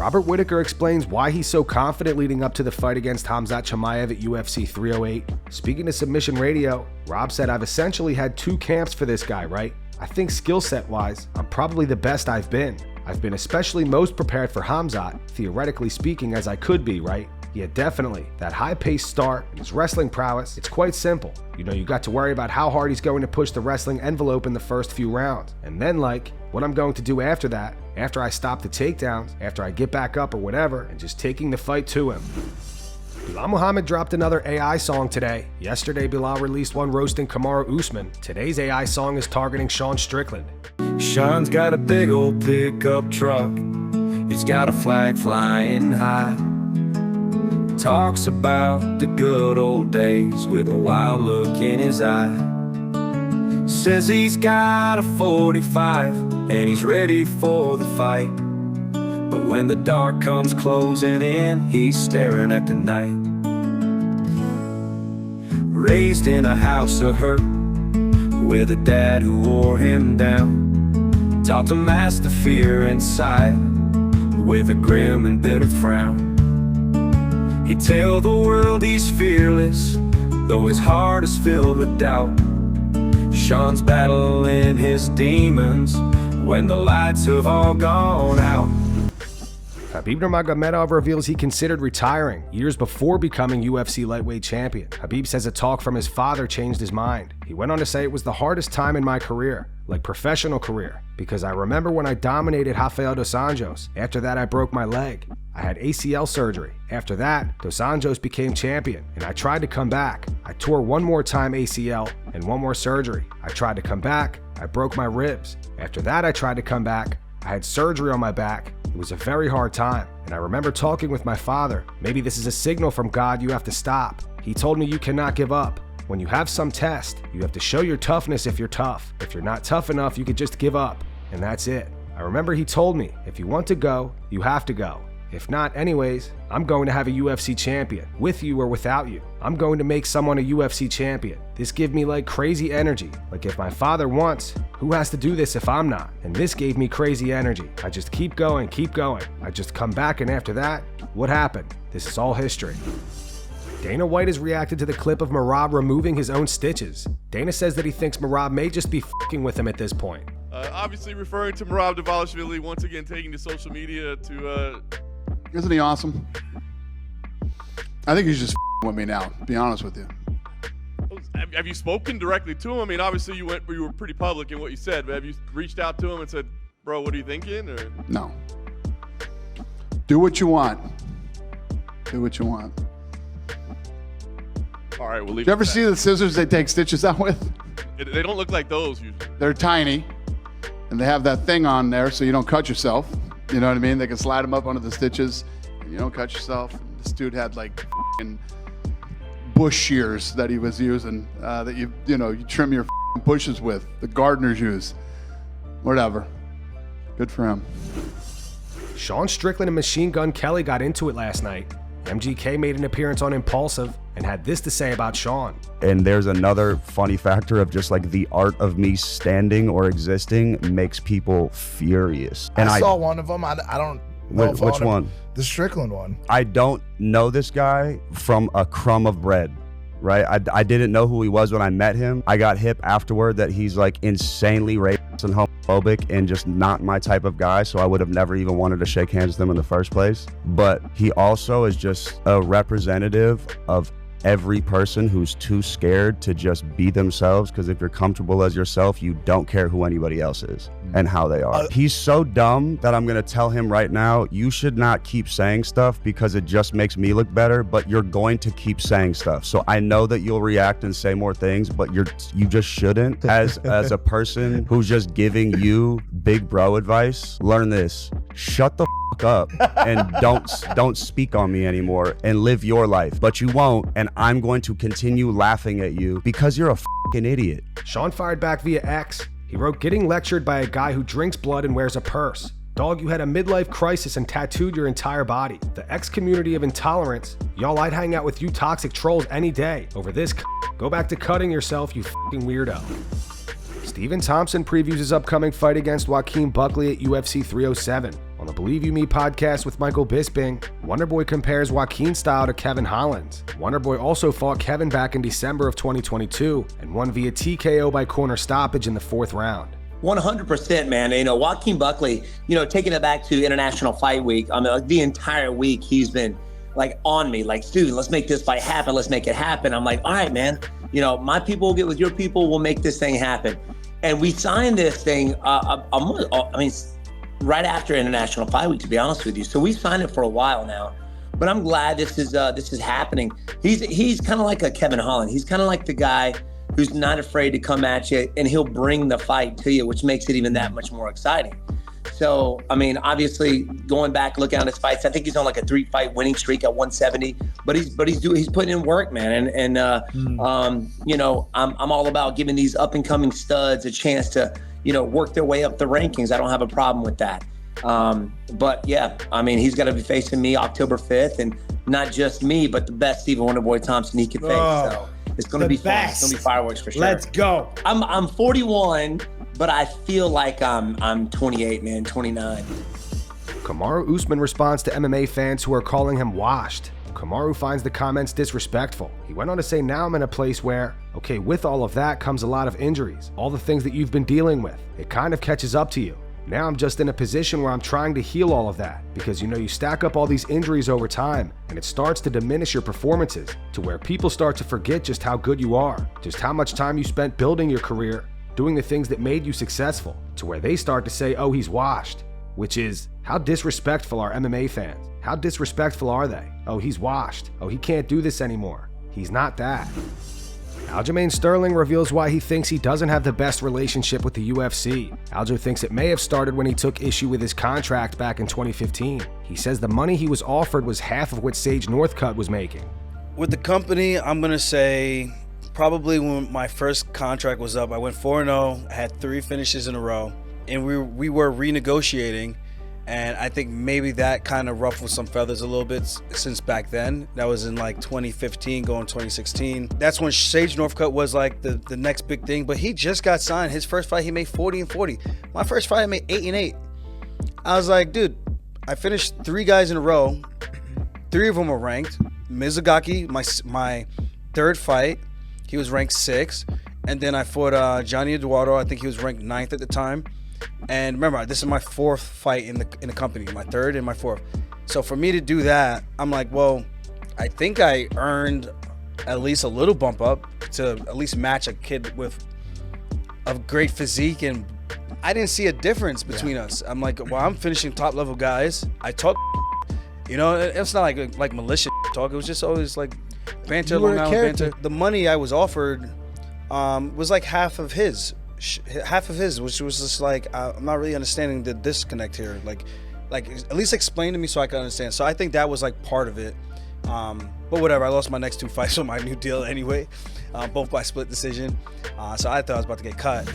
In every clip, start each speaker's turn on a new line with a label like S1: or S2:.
S1: Robert Whittaker explains why he's so confident leading up to the fight against Khamzat Chimaev at UFC 308. Speaking to Submission Radio, Rob said, "I've essentially had two camps for this guy, right? I think skill set wise, I'm probably the best I've been. I've been especially most prepared for Khamzat, theoretically speaking, as I could be, right? Yeah, definitely. That high-paced start and his wrestling prowess, it's quite simple. You know, you got to worry about how hard he's going to push the wrestling envelope in the first few rounds. And then, like, what I'm going to do after that, after I stop the takedowns, after I get back up or whatever, and just taking the fight to him." Belal Muhammad dropped another AI song today. Yesterday, Belal released one roasting Kamaru Usman. Today's AI song is targeting Sean Strickland.
S2: Sean's got a big old pickup truck. He's got a flag flying high. Talks about the good old days with a wild look in his eye. Says he's got a 45 and he's ready for the fight. But when the dark comes closing in, he's staring at the night. Raised in a house of hurt, with a dad who wore him down. Taught to master fear inside, with a grim and bitter frown. He'd tell the world he's fearless, though his heart is filled with doubt. Sean's battling his demons when the lights have all gone out.
S1: Khabib Nurmagomedov reveals he considered retiring years before becoming UFC lightweight champion. Khabib says a talk from his father changed his mind. He went on to say, "It was the hardest time in my career, like professional career, because I remember when I dominated Rafael dos Anjos. After that, I broke my leg. I had ACL surgery. After that, dos Anjos became champion, and I tried to come back. I tore one more time ACL and one more surgery. I tried to come back. I broke my ribs. After that, I tried to come back. I had surgery on my back. It was a very hard time, and I remember talking with my father. Maybe this is a signal from God, you have to stop. He told me you cannot give up. When you have some test, you have to show your toughness if you're tough. If you're not tough enough, you could just give up, and that's it. I remember he told me, if you want to go, you have to go. If not, anyways, I'm going to have a UFC champion, with you or without you. I'm going to make someone a UFC champion. This gave me like crazy energy. Like if my father wants, who has to do this if I'm not? And this gave me crazy energy. I just keep going, keep going. I just come back, and after that, what happened? This is all history." Dana White has reacted to the clip of Merab removing his own stitches. Dana says that he thinks Merab may just be fucking with him at this point.
S3: Obviously referring to Merab Dvalishvili once again taking to social media to
S4: Isn't he awesome? I think he's just with me now, to be honest with you.
S3: Have you spoken directly to him? I mean, obviously you were pretty public in what you said, but have you reached out to him and said, "Bro, what are you thinking?" Or
S4: No. Do what you want. Do what you want.
S3: All right, we'll leave.
S4: Did you ever see the scissors they take stitches out with?
S3: They don't look like those usually.
S4: They're tiny, and they have that thing on there so you don't cut yourself. You know what I mean? They can slide them up under the stitches, and you don't cut yourself. This dude had like bush shears that he was using that you trim your bushes with. The gardeners use. Whatever. Good for him.
S1: Sean Strickland and Machine Gun Kelly got into it last night. MGK made an appearance on Impulsive and had this to say about Sean.
S5: And there's another funny factor of just like the art of me standing or existing makes people furious. And
S6: I saw one of them. I don't know
S5: which one?
S6: The Strickland one.
S5: I don't know this guy from a crumb of bread, right? I didn't know who he was when I met him. I got hip afterward that he's like insanely racist and homophobic and just not my type of guy, so I would have never even wanted to shake hands with him in the first place. But he also is just a representative of every person who's too scared to just be themselves, because if you're comfortable as yourself, you don't care who anybody else is and how they are. He's so dumb that I'm gonna tell him right now, you should not keep saying stuff because it just makes me look better, but you're going to keep saying stuff. So I know that you'll react and say more things, but you just shouldn't. As a person who's just giving you big bro advice, learn this. Shut the fuck up and don't speak on me anymore and live your life. But you won't, and I'm going to continue laughing at you because you're a fucking idiot.
S1: Sean fired back via X. He wrote, "Getting lectured by a guy who drinks blood and wears a purse. Dog, you had a midlife crisis and tattooed your entire body. The X community of intolerance. Y'all, I'd hang out with you toxic trolls any day. Over this go back to cutting yourself, you fucking weirdo." Stephen Thompson previews his upcoming fight against Joaquin Buckley at UFC 307. On the Believe You Me podcast with Michael Bisping, Wonderboy compares Joaquin style to Kevin Holland's. Wonderboy also fought Kevin back in December of 2022 and won via TKO by corner stoppage in the 4th round.
S7: 100%, man. You know, Joaquin Buckley, you know, taking it back to International Fight Week, I mean, like, the entire week he's been like on me, like, dude, let's make this fight happen. Let's make it happen. I'm like, all right, man, you know, my people will get with your people. We'll make this thing happen. And we signed this thing, right after International Fight Week, to be honest with you. So we signed it for a while now, but I'm glad this is happening. He's kind of like a Kevin Holland. He's kind of like the guy who's not afraid to come at you, and he'll bring the fight to you, which makes it even that much more exciting. So, I mean, obviously, going back, looking at his fights, I think he's on like a 3-fight winning streak at 170. But he's putting in work, man. And you know, I'm all about giving these up and coming studs a chance to, you know, work their way up the rankings. I don't have a problem with that. But yeah, I mean, he's got to be facing me October 5th, and not just me, but the best Stephen Wonderboy Thompson he could face. So it's going to be fun. It's going to be fireworks for sure.
S8: Let's go.
S7: I'm 41, but I feel like I'm 28, man, 29.
S1: Kamaru Usman responds to MMA fans who are calling him washed. Kamaru finds the comments disrespectful. He went on to say, now I'm in a place where, okay, with all of that comes a lot of injuries, all the things that you've been dealing with. It kind of catches up to you. Now I'm just in a position where I'm trying to heal all of that, because you know, you stack up all these injuries over time and it starts to diminish your performances to where people start to forget just how good you are, just how much time you spent building your career, doing the things that made you successful, to where they start to say, oh, he's washed, which is, how disrespectful are MMA fans? How disrespectful are they? Oh, he's washed. Oh, he can't do this anymore. He's not that. Aljamain Sterling reveals why he thinks he doesn't have the best relationship with the UFC. Aljo thinks it may have started when he took issue with his contract back in 2015. He says the money he was offered was half of what Sage Northcutt was making.
S8: With the company, I'm going to say probably when my first contract was up, I went 4-0, I had 3 finishes in a row, and we were renegotiating. And I think maybe that kind of ruffled some feathers a little bit since back then. That was in like 2015, going 2016. That's when Sage Northcutt was like the next big thing. But he just got signed. His first fight, he made 40-40. My first fight, I made 8-8. I was like, dude, I finished 3 guys in a row. 3 of them were ranked. Mizugaki, my 3rd fight, he was ranked 6th. And then I fought Johnny Eduardo. I think he was ranked 9th at the time. And remember, this is my 4th fight in the company, my 3rd and my 4th. So for me to do that, I'm like, well, I think I earned at least a little bump up to at least match a kid with a great physique, and I didn't see a difference between us. I'm like, well, I'm finishing top level guys. I talk, you know, it's not like malicious talk. It was just always like banter, Long Island banter. The money I was offered was like half of his, which was just like, I'm not really understanding the disconnect here. Like at least explain to me so I can understand. So I think that was like part of it. But whatever, I lost my next 2 fights on my new deal anyway, both by split decision. So I thought I was about to get cut.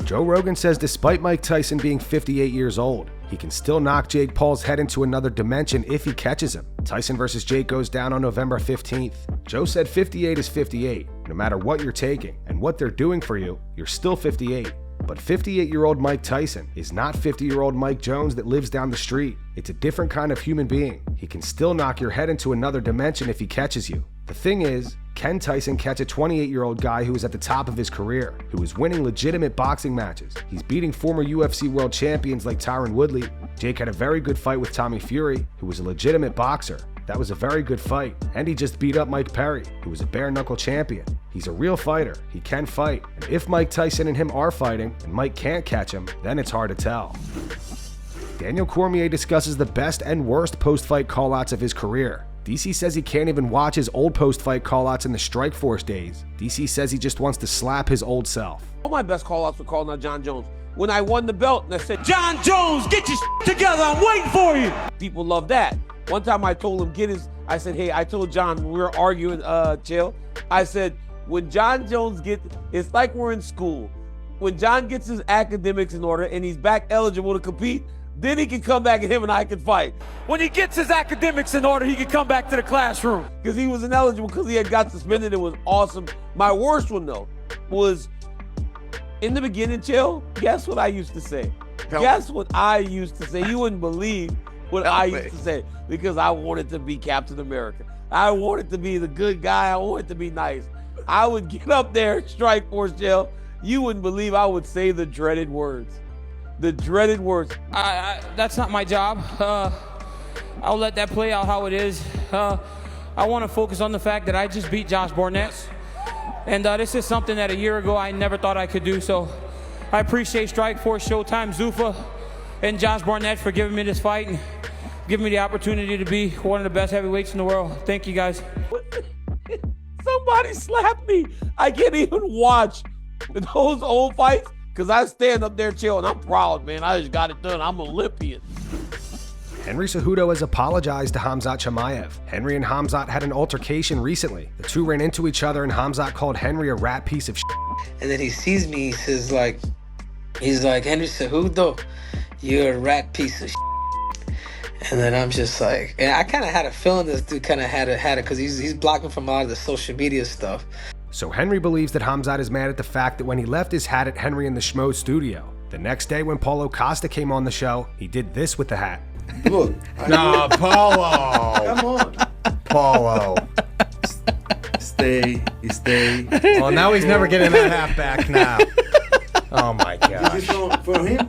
S1: Joe Rogan says despite Mike Tyson being 58 years old, he can still knock Jake Paul's head into another dimension if he catches him. Tyson versus Jake goes down on November 15th. Joe said 58 is 58. No matter what you're taking and what they're doing for you, you're still 58. But 58-year-old Mike Tyson is not 50-year-old Mike Jones that lives down the street. It's a different kind of human being. He can still knock your head into another dimension if he catches you. The thing is, can Tyson catch a 28-year-old guy who is at the top of his career, who is winning legitimate boxing matches? He's beating former UFC world champions like Tyron Woodley. Jake had a very good fight with Tommy Fury, who was a legitimate boxer. That was a very good fight. And he just beat up Mike Perry, who was a bare-knuckle champion. He's a real fighter. He can fight. And if Mike Tyson and him are fighting, and Mike can't catch him, then it's hard to tell. Daniel Cormier discusses the best and worst post-fight callouts of his career. DC says he can't even watch his old post-fight callouts in the Strikeforce days. DC says he just wants to slap his old self.
S9: All my best callouts were calling out John Jones. When I won the belt and I said, John Jones, get your together, I'm waiting for you. People love that. One time I told him, I said, hey, I told John, when we were arguing, chill. I said, when John Jones it's like we're in school. When John gets his academics in order and he's back eligible to compete, then he can come back and him and I can fight. When he gets his academics in order, he can come back to the classroom. Because he was ineligible because he had got suspended. It was awesome. My worst one, though, was in the beginning, chill, guess what I used to say? Guess what I used to say? You wouldn't believe what I used to say, because I wanted to be Captain America. I wanted to be the good guy. I wanted to be nice. I would get up there, Strike Force jail. You wouldn't believe I would say the dreaded words. The dreaded words.
S10: That's not my job. I'll let that play out how it is. I want to focus on the fact that I just beat Josh Barnett. And this is something that a year ago I never thought I could do. So I appreciate Strike Force, Showtime, Zuffa, and Josh Barnett for giving me this fight and giving me the opportunity to be one of the best heavyweights in the world. Thank you, guys.
S9: Somebody slapped me. I can't even watch those old fights because I stand up there chill, and I'm proud, man. I just got it done. I'm Olympian.
S1: Henry Cejudo has apologized to Khamzat Chimaev. Henry and Khamzat had an altercation recently. The two ran into each other and Khamzat called Henry a rat piece of shit.
S11: And then he sees me, he says he's like, Henry Cejudo, you're a rat piece of shit. And then I'm just like, and I kind of had a feeling this dude kind of had it because he's blocking from a lot of the social media stuff.
S1: So Henry believes that Khamzat is mad at the fact that when he left his hat at Henry in the Schmo studio, the next day when Paulo Costa came on the show, he did this with the hat.
S12: Look.
S6: Nah, Paulo.
S12: Come on.
S6: Paulo.
S12: Stay.
S6: Well, now he's never getting that hat back now. Oh my
S12: Is
S6: gosh.
S12: this from him?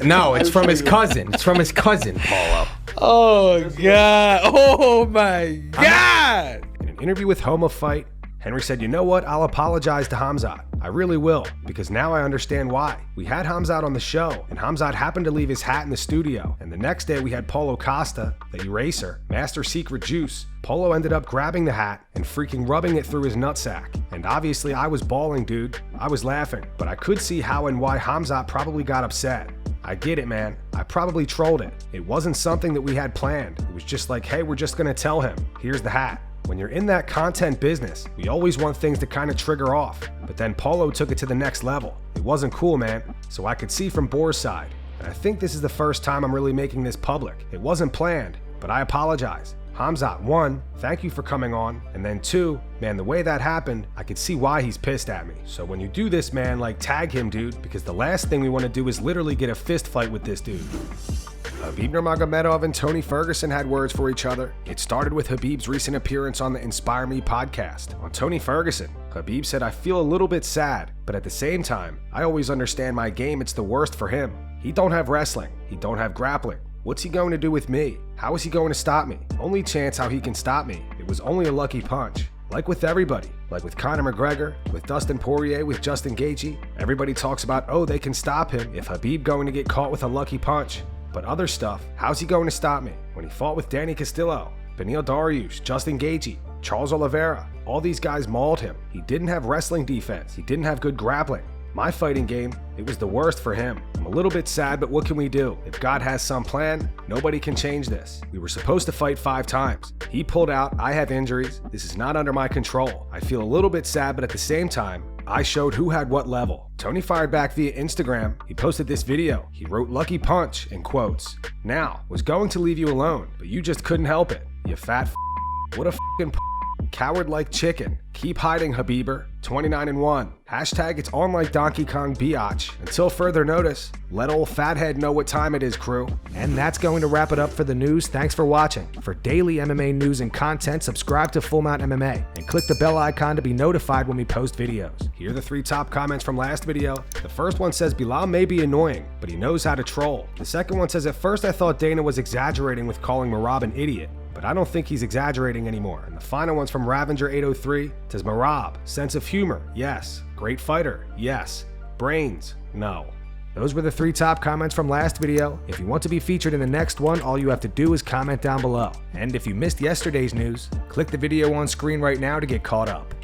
S6: No, it's from his cousin. It's from his cousin, Paulo.
S8: Oh, God. Oh, my God.
S1: In an interview with Homa Fight, Henry said, you know what, I'll apologize to Khamzat. I really will, because now I understand why. We had Khamzat on the show, and Khamzat happened to leave his hat in the studio, and the next day we had Paulo Costa, the eraser, Master Secret Juice. Paulo ended up grabbing the hat and freaking rubbing it through his nutsack. And obviously I was bawling, dude. I was laughing, but I could see how and why Khamzat probably got upset. I get it, man. I probably trolled it. It wasn't something that we had planned. It was just like, hey, we're just gonna tell him, here's the hat. When you're in that content business, we always want things to kind of trigger off. But then Paulo took it to the next level. It wasn't cool, man. So I could see from Boar's side. And I think this is the first time I'm really making this public. It wasn't planned, but I apologize. Khamzat, 1, thank you for coming on. And then 2, man, the way that happened, I could see why he's pissed at me. So when you do this, man, like, tag him, dude, because the last thing we want to do is literally get a fist fight with this dude. Khabib Nurmagomedov and Tony Ferguson had words for each other. It started with Khabib's recent appearance on the Inspire Me podcast. On Tony Ferguson, Khabib said, I feel a little bit sad, but at the same time, I always understand my game, it's the worst for him. He don't have wrestling, he don't have grappling. What's he going to do with me? How is he going to stop me? Only chance how he can stop me. It was only a lucky punch. Like with everybody, like with Conor McGregor, with Dustin Poirier, with Justin Gaethje, everybody talks about, oh, they can stop him if Khabib going to get caught with a lucky punch. But other stuff, how's he going to stop me? When he fought with Danny Castillo, Beneil Dariush, Justin Gaethje, Charles Oliveira, all these guys mauled him. He didn't have wrestling defense. He didn't have good grappling. My fighting game, it was the worst for him. I'm a little bit sad, but what can we do? If God has some plan, nobody can change this. We were supposed to fight 5 times. He pulled out, I have injuries. This is not under my control. I feel a little bit sad, but at the same time, I showed who had what level. Tony fired back via Instagram. He posted this video. He wrote lucky punch in quotes. Now, was going to leave you alone, but you just couldn't help it. You fat What a coward like chicken. Keep hiding, Habiber. 29-1. Hashtag it's on like Donkey Kong biatch. Until further notice, let old fathead know what time it is, crew. And that's going to wrap it up for the news. Thanks for watching. For daily MMA news and content, subscribe to Full Mount MMA and click the bell icon to be notified when we post videos. Here are the 3 top comments from last video. The first one says Belal may be annoying, but he knows how to troll. The second one says, at first I thought Dana was exaggerating with calling Merab an idiot, but I don't think he's exaggerating anymore. And the final one's from Ravenger803. It says Merab, sense of humor, yes. Great fighter, yes. Brains, no. Those were the 3 top comments from last video. If you want to be featured in the next one, all you have to do is comment down below. And if you missed yesterday's news, click the video on screen right now to get caught up.